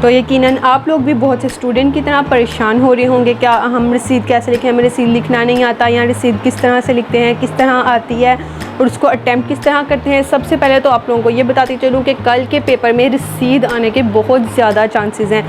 तो यकीनन आप लोग भी बहुत से स्टूडेंट की तरह परेशान हो रहे होंगे, क्या हम रसीद कैसे लिखें, हमें रसीद लिखना नहीं आता, या रसीद किस तरह से लिखते हैं, किस तरह आती है और उसको अटैम्प्ट किस तरह करते हैं। सबसे पहले तो आप लोगों को ये बताती चलूँ कि कल के पेपर में रसीद आने के बहुत ज़्यादा चांसेस हैं,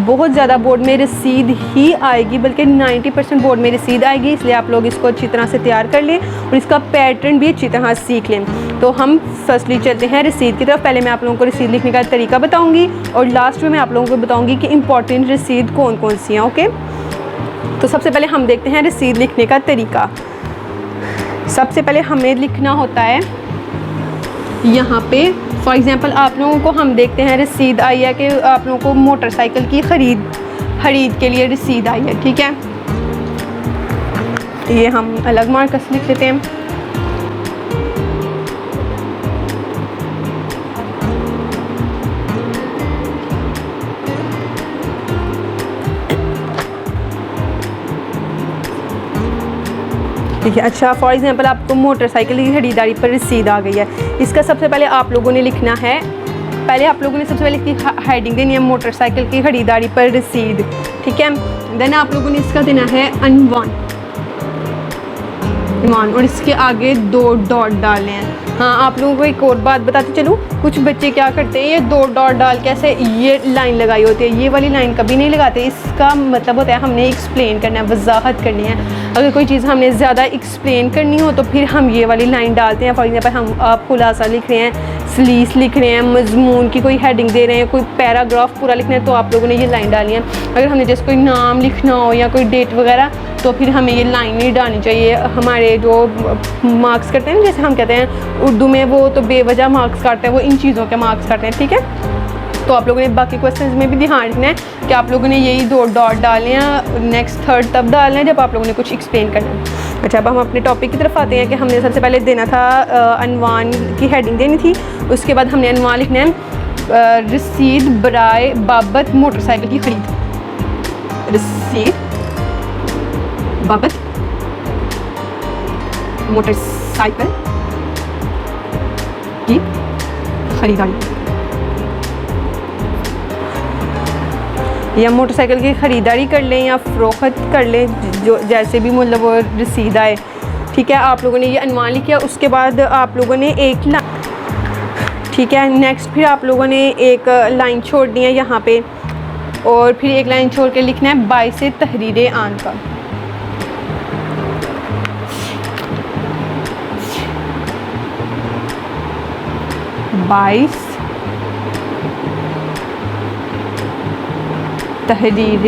बहुत ज़्यादा बोर्ड में रसीद ही आएगी, बल्कि 90% बोर्ड में रसीद आएगी। इसलिए आप लोग इसको अच्छी तरह से तैयार कर लें और इसका पैटर्न भी अच्छी तरह सीख लें। तो हम फर्स्टली चलते हैं रसीद की तरफ। पहले मैं आप लोगों को रसीद लिखने का तरीका बताऊँगी और लास्ट में मैं आप लोगों को बताऊँगी कि इंपॉर्टेंट रसीद कौन कौन सी हैं। ओके, तो सबसे पहले हम देखते हैं रसीद लिखने का तरीका। सबसे पहले हमें लिखना होता है यहाँ पे, फॉर एग्ज़ाम्पल आप लोगों को हम देखते हैं रसीद आई है कि आप लोगों को मोटरसाइकिल की ख़रीद के लिए रसीद आई है। ठीक है, ये हम अलग मार्कस लिख लेते हैं। ठीक है, अच्छा फॉर एग्ज़ाम्पल आपको मोटरसाइकिल की ख़रीदारी पर रसीद आ गई है। इसका सबसे पहले आप लोगों ने लिखना है, पहले आप लोगों ने सबसे पहले इसकी हेडिंग देनी है मोटरसाइकिल की ख़रीदारी पर रसीद। ठीक है, देन आप लोगों ने इसका देना है अनवान और इसके आगे 2 डॉट डालने हैं। हाँ, आप लोगों को एक और बात बताते चलूँ, कुछ बच्चे क्या करते हैं, ये 2 डॉट डाल के ऐसे ये लाइन लगाई होती है, ये वाली लाइन कभी नहीं लगाते। इसका मतलब होता है हमने एक्सप्लेन करना है, वजाहत करनी है। अगर कोई चीज़ हमने ज़्यादा एक्सप्लेन करनी हो तो फिर हम ये वाली लाइन डालते हैं। फॉर एग्जाम्पल हम आप खुलासा लिख रहे हैं, स्लीस लिख रहे हैं, मजमून की कोई हेडिंग दे रहे हैं, कोई पैराग्राफ पूरा लिखना है, तो आप लोगों ने ये लाइन डाली है। अगर हमने जैसे कोई नाम लिखना हो या कोई डेट वगैरह, तो फिर हमें ये लाइन नहीं डालनी चाहिए। हमारे जो मार्क्स करते हैं, जैसे हम कहते हैं उर्दू में, वो तो बेवजह मार्क्स काटते हैं, वो इन चीज़ों के मार्क्स काटते हैं। ठीक है, तो आप लोगों ने बाकी क्वेश्चंस में भी ध्यान रखना है कि आप लोगों ने यही 2 डॉट डालने हैं। नेक्स्ट थर्ड तब डालना है जब आप लोगों ने कुछ एक्सप्लेन करना है। अच्छा, अब हम अपने टॉपिक की तरफ आते हैं कि हमने सबसे पहले देना था अनवान की हेडिंग देनी थी। उसके बाद हमने अनवान लिखना है रसीद बराए बाबत मोटरसाइकिल की खरीद। रसीद बाबत मोटरसाइकिल की खरीदारी, या मोटरसाइकिल की ख़रीदारी कर लें या फ़रोख्त कर लें, जो जैसे भी मतलब वो रसीद आए। ठीक है, आप लोगों ने ये अनवान लिखा। उसके बाद आप लोगों ने एक ठीक है, नेक्स्ट फिर आप लोगों ने एक लाइन छोड़नी है यहाँ पे, और फिर एक लाइन छोड़ के लिखना है बाइसे तहरीर आन का। बाइस तहरीर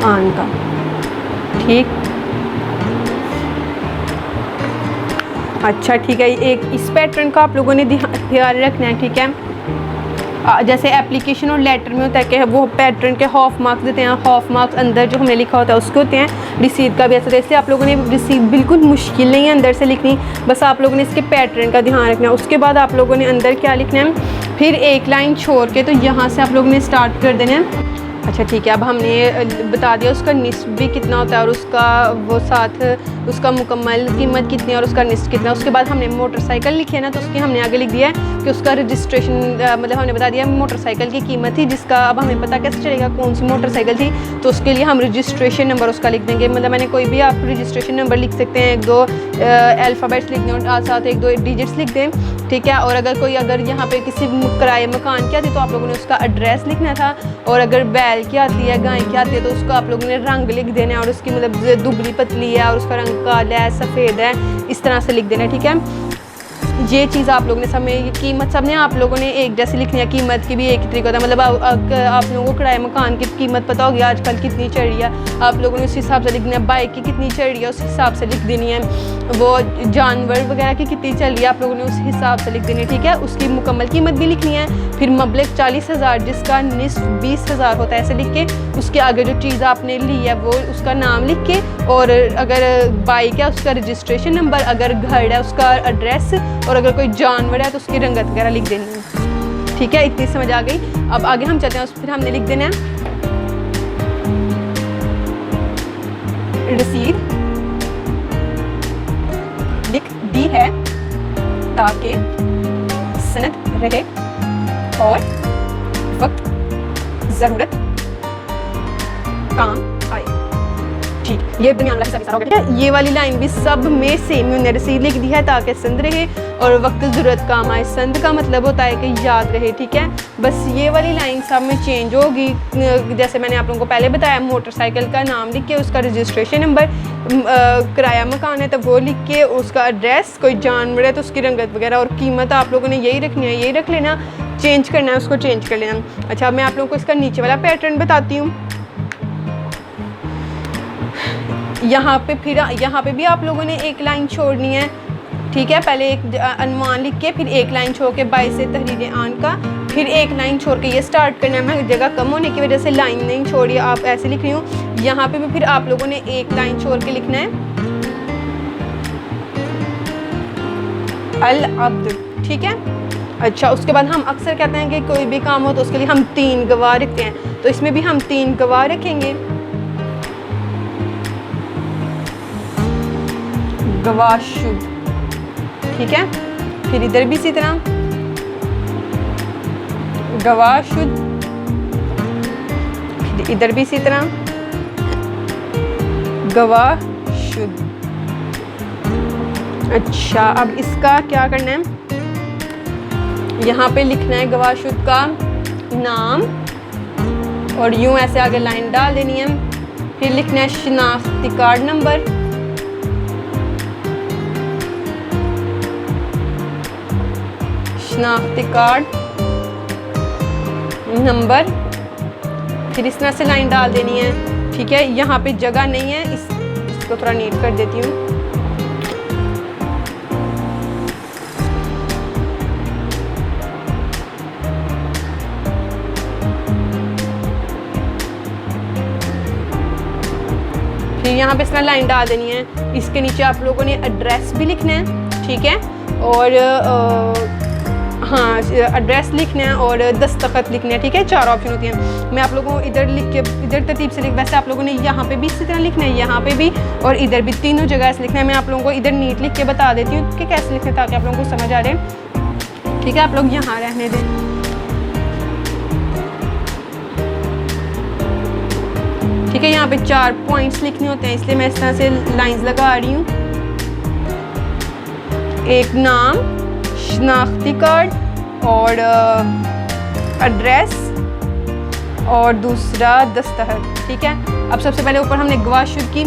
आन का। ठीक, अच्छा ठीक है, एक इस पैटर्न का आप लोगों ने ध्यान रखना है। ठीक है, जैसे एप्लीकेशन और लेटर में होता है कि वो पैटर्न के हाफ मार्क्स देते हैं, हाफ मार्क्स अंदर जो हमने लिखा होता है उसके होते हैं। रिसीव का भी ऐसा होता है, इसलिए आप लोगों ने रिसीव बिल्कुल मुश्किल नहीं है अंदर से लिखनी, बस आप लोगों ने इसके पैटर्न का ध्यान रखना है। उसके बाद आप लोगों ने अंदर क्या लिखना है, फिर एक लाइन छोड़ के, तो यहाँ से आप लोगों ने स्टार्ट कर देना है। अच्छा ठीक है, अब हमने बता दिया उसका निस्ब भी कितना होता है और उसका वो साथ उसका मुकम्मल कीमत कितनी है और उसका निस्ब कितना। उसके बाद हमने मोटरसाइकिल लिखी है ना, तो उसकी हमने आगे लिख दिया है कि उसका रजिस्ट्रेशन मतलब हमने बता दिया मोटरसाइकिल की कीमत थी, जिसका अब हमें पता कैसे चलेगा कौन सी मोटरसाइकिल थी, तो उसके लिए हम रजिस्ट्रेशन नंबर उसका लिख देंगे। मतलब मैंने कोई भी आप रजिस्ट्रेशन नंबर लिख सकते हैं, 1-2 अल्फ़ाबेट्स लिख दें और साथ 1-2 डिजिट्स लिख दें। ठीक है, और अगर यहाँ पे किसी किराए मकान की आती तो आप लोगों ने उसका एड्रेस लिखना था, और अगर बैल की आती है, गाय की आती है, तो उसको आप लोगों ने रंग लिख देना है, और उसकी मतलब दुबली पतली है और उसका रंग काला है, सफ़ेद है, इस तरह से लिख देना है। ठीक है, ये चीज़ आप लोगों ने सब में कीमत सब ने आप लोगों ने एक जैसे लिखनी है। कीमत की भी एक ही तरीका होता है, मतलब आप लोगों को किराए मकान की कीमत पता होगी आजकल कितनी चढ़ रही है, आप लोगों ने उस हिसाब से लिखना है। बाइक की कितनी चढ़ रही है उस हिसाब से लिख देनी है, वो जानवर वगैरह की कितनी चल रही है आप लोगों ने उस हिसाब से लिख देनी है। ठीक है, उसकी मुकम्मल कीमत भी लिखनी है। फिर मबलग 40,000 जिसका निस्फ 20,000 होता है, ऐसे लिख के उसके आगे जो चीज़ आपने ली है वो उसका नाम लिख के, और अगर बाइक है उसका रजिस्ट्रेशन नंबर, अगर घर है उसका एड्रेस, और अगर कोई जानवर है तो उसकी रंगत वगैरह लिख देनी है। ठीक है, इतनी समझ आ गई। अब आगे हम चलते हैं, फिर हमने लिख देना है रसीद लिख दी है ताकि सनद रहे और वक्त ज़रूरत काम आए। ठीक, ये दरमियान वाला हिस्सा भी सारा हो गया। ठीक है, ये वाली लाइन भी सब में सेम हमने रसीद लिख दी है ताकि संद रहे और वक्त ज़रूरत काम आए। संद का मतलब होता है कि याद रहे। ठीक है, बस ये वाली लाइन सब में चेंज होगी। जैसे मैंने आप लोगों को पहले बताया, मोटरसाइकिल का नाम लिख के उसका रजिस्ट्रेशन नंबर, किराया मकान है तो वो लिख के, उसका एड्रेस, कोई जानवर है तो उसकी रंगत वगैरह और कीमत आप लोगों ने यही रखनी है, यही रख लेना। चेंज करना है उसको चेंज कर लेना। अच्छा, मैं आप लोगों को इसका नीचे वाला पैटर्न बताती हूँ। यहाँ पे भी आप लोगों ने एक लाइन छोड़नी है। ठीक है, पहले एक अनुमान लिख के फिर एक लाइन छोड़ के बाई से तहरीर आन का, फिर एक लाइन छोड़ के ये स्टार्ट करना है। मैं जगह कम होने की वजह से लाइन नहीं छोड़ी, आप ऐसे लिख रही हूँ। यहाँ पे भी फिर आप लोगों ने एक लाइन छोड़ के लिखना है अल अब्द। ठीक है, अच्छा, उसके बाद हम अक्सर कहते हैं कि कोई भी काम हो तो उसके लिए हम 3 गवाह रखते हैं, तो इसमें भी हम 3 गवाह रखेंगे। गवाशुद। ठीक है, फिर इधर भी इसी तरह गवाशुद, फिर इधर भी इसी तरह गवाशुद। अच्छा, अब इसका क्या करना है, यहाँ पे लिखना है गवाशुद का नाम और यूं ऐसे आगे लाइन डाल देनी है। फिर लिखना है शनाख्ती कार्ड नंबर, शनाख्ती कार्ड नंबर, फिर इस तरह से लाइन डाल देनी है। ठीक है, यहाँ पे जगह नहीं है, इसको थोड़ा नीट कर देती हूँ। फिर यहाँ पे इस तरह लाइन डाल देनी है। इसके नीचे आप लोगों ने एड्रेस भी लिखना है। ठीक है, और हाँ, एड्रेस लिखना है और दस्तखत लिखना है। ठीक है, 4 ऑप्शन होती हैं। मैं आप लोगों को इधर लिख के, इधर तरतीब से लिख, वैसे आप लोगों ने यहाँ पे भी इसी तरह लिखना है, यहाँ पे भी और इधर भी, तीनों जगह ऐसे लिखना है। मैं आप लोगों को इधर नीट लिख के बता देती हूँ कि कैसे लिखना है ताकि आप लोगों को समझ आ रहे। ठीक है, आप लोग यहाँ रहने दें। ठीक है, यहाँ पे 4 पॉइंट्स लिखने होते हैं, इसलिए मैं इस तरह से लाइंस लगा रही हूँ। एक नाम, शनाख्ती कार्ड और एड्रेस और दूसरा दस्तखत। ठीक है, अब सबसे पहले ऊपर हमने गवाशुद की,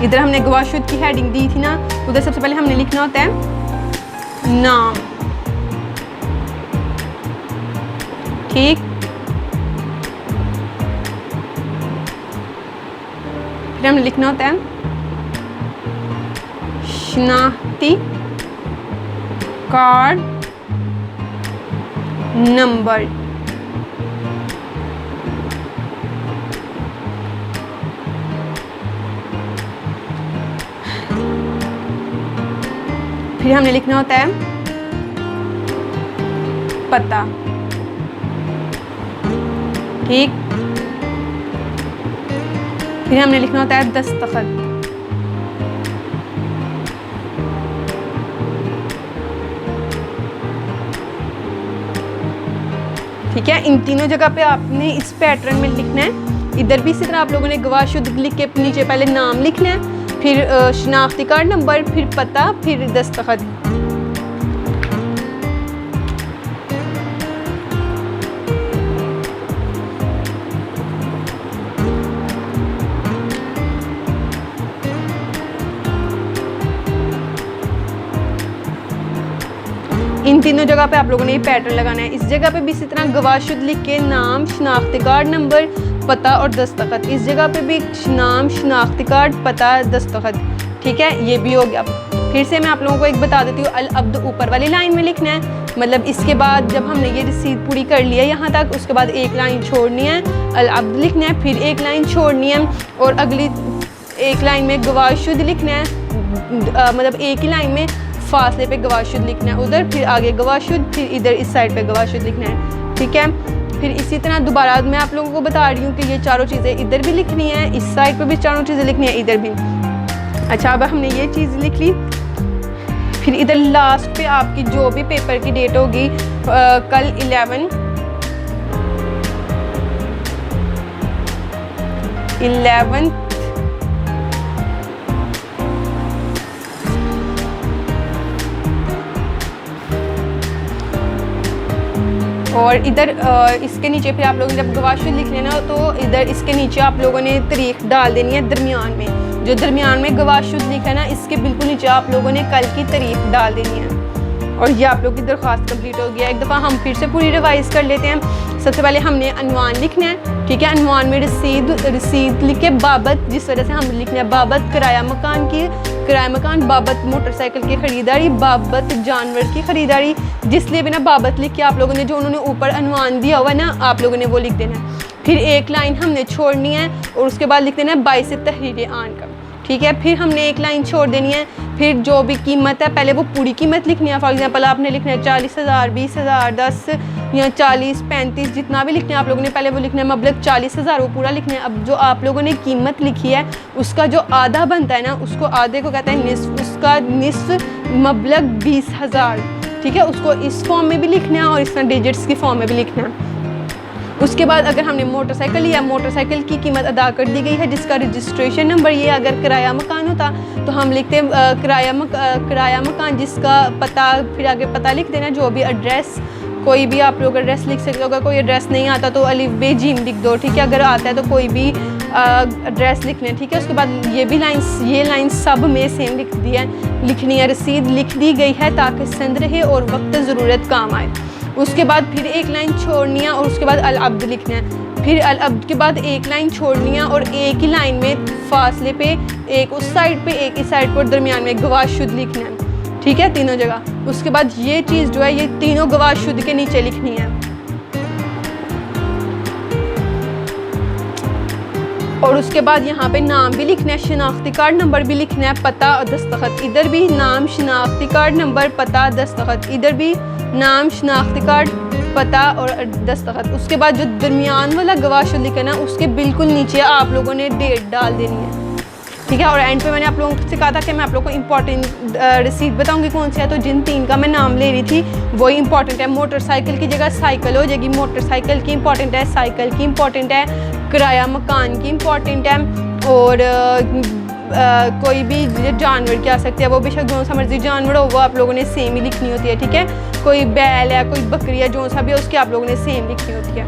इधर हमने गवाशुद की हेडिंग दी थी ना, उधर सबसे पहले हमने लिखना होता है नाम। ठीक, फिर हमने लिखना होता है शनाख्ती कार्ड नंबर। फिर हमने लिखना होता है पता। ठीक, फिर हमने लिखना होता है दस्तखत। ठीक है, इन तीनों जगह पे आपने इस पैटर्न में लिखना है। इधर भी इसी तरह आप लोगों ने गवाशुद लिख के नीचे पहले नाम लिखना है, फिर शनाख्ती कार्ड नंबर, फिर पता, फिर दस्तखत। इन तीनों जगह पे आप लोगों ने ये पैटर्न लगाना है। इस जगह पे भी इसी तरह गवाशुद लिख के नाम, शनाख्ती कार्ड नंबर, पता और दस्तखत। इस जगह पे भी नाम, शनाख्ती कार्ड, पता, दस्तखत। ठीक है, ये भी हो गया। फिर से मैं आप लोगों को एक बता देती हूँ, अल अब्द ऊपर वाली लाइन में लिखना है, मतलब इसके बाद जब हमने ये रसीद पूरी कर लिया यहाँ तक, उसके बाद एक लाइन छोड़नी है, अल अब्द लिखना है, फिर एक लाइन छोड़नी है और अगली एक लाइन में गवाशुद लिखना है, मतलब एक ही लाइन में फासले पे गवाशुद लिखना है उधर, फिर आगे गवाशुद, फिर इधर इस साइड पे गवाशुद लिखना है। ठीक है, फिर इसी तरह दोबारा मैं आप लोगों को बता रही हूँ कि ये चारों चीज़ें इधर भी लिखनी है, इस साइड पे भी चारों चीज़ें लिखनी है, इधर भी। अच्छा, अब हमने ये चीज़ लिख ली। फिर इधर लास्ट पे आपकी जो भी पेपर की डेट होगी कल 11 और इधर इसके नीचे फिर आप लोगों ने जब गवाशुद लिख लेना तो इधर इसके नीचे आप लोगों ने तारीख डाल देनी है दरमियान में। जो दरमियान में गवाशुद लिखा है ना, इसके बिल्कुल नीचे आप लोगों ने कल की तारीख डाल देनी है। और ये आप लोग की दरख्वास्त कंप्लीट हो गया। एक दफ़ा हम फिर से पूरी रिवाइज़ कर लेते हैं। सबसे पहले हमने अनवान लिखना है, ठीक है। अनवान में रसीद लिख के बाबत, जिस वजह से हम लिखना है बाबत किराया मकान की, किराया मकान, बाबत मोटरसाइकिल की ख़रीदारी, बाबत जानवर की ख़रीदारी, जिसलिए भी ना बाबत लिख के आप लोगों ने जो उन्होंने ऊपर अनवान दिया हुआ है ना, आप लोगों ने वो लिख देना है। फिर एक लाइन हमने छोड़नी है और उसके बाद लिख देना है 22 तहरीर आन का, ठीक है। फिर हमने एक लाइन छोड़ देनी है। फिर जो भी कीमत है पहले वो पूरी कीमत लिखनी है। फॉर एग्जांपल आपने लिखना है 40,000, 20,000, 10 या 40, 35, जितना भी लिखना है आप लोगों ने पहले वो लिखना है। मबलग 40,000 वो पूरा लिखना है। अब जो आप लोगों ने कीमत लिखी है उसका जो आधा बनता है ना, उसको आधे को कहते हैं निस्फ, उसका निस्फ मबलग 20,000, ठीक है। उसको इस फॉर्म में भी लिखना है और इस तरह डिजिट्स की फॉर्म में भी लिखना है। उसके बाद अगर हमने मोटरसाइकिल लिया, मोटरसाइकिल की कीमत अदा कर दी गई है, जिसका रजिस्ट्रेशन नंबर ये, अगर किराया मकान होता तो हम लिखते किराया मकान जिसका पता, फिर आगे पता लिख देना, जो भी एड्रेस, कोई भी आप लोग एड्रेस लिख सकते हो। अगर कोई एड्रेस नहीं आता तो अलिफ बे जीम लिख दो, ठीक है। अगर आता है तो कोई भी एड्रेस लिखना है, ठीक है। उसके बाद ये लाइन सब में सेम लिखनी है। रसीद लिख दी गई है ताकि संद रहे और वक्त ज़रूरत काम आए। उसके बाद फिर एक लाइन छोड़नी है और उसके बाद अल अब्द लिखना है। फिर अल अब्द के बाद एक लाइन छोड़नी है और एक ही लाइन में फासले पे, एक उस साइड पे एक इस साइड पर, दरमियान में गवाशुद लिखना है, ठीक है, तीनों जगह। उसके बाद ये चीज़ जो है ये तीनों गवाशुद के नीचे लिखनी है। और उसके बाद यहाँ पे नाम भी लिखना है, शनाख्ती कार्ड नंबर भी लिखना है, पता और दस्तखत। इधर भी नाम, शनाख्ती कार्ड नंबर, पता, दस्तखत। इधर भी नाम, शनाख्ती कार्ड, पता और दस्तखत। उसके बाद जो दरमियान वाला गवाशुद लिखा है ना, उसके बिल्कुल नीचे आप लोगों ने डेट डाल देनी है, ठीक है। और एंड पे मैंने आप लोगों से कहा था कि मैं आप लोगों को इंपॉर्टेंट रसीद बताऊंगी कौन सी है, तो जिन तीन का मैं नाम ले रही थी वही इंपॉर्टेंट है। मोटरसाइकिल की जगह साइकिल हो जाएगी, मोटरसाइकिल की इंपॉर्टेंट है, साइकिल की इंपॉर्टेंट है, किराया मकान की इंपॉर्टेंट है, और कोई भी जानवर की आ सकती है, वो बेशक जो सा मर्जी जानवर हो वो आप लोगों ने सेम ही लिखनी होती है, ठीक है। कोई बैल है, कोई बकरी है, जो सा भी है उसकी आप लोगों ने सेम लिखनी होती है।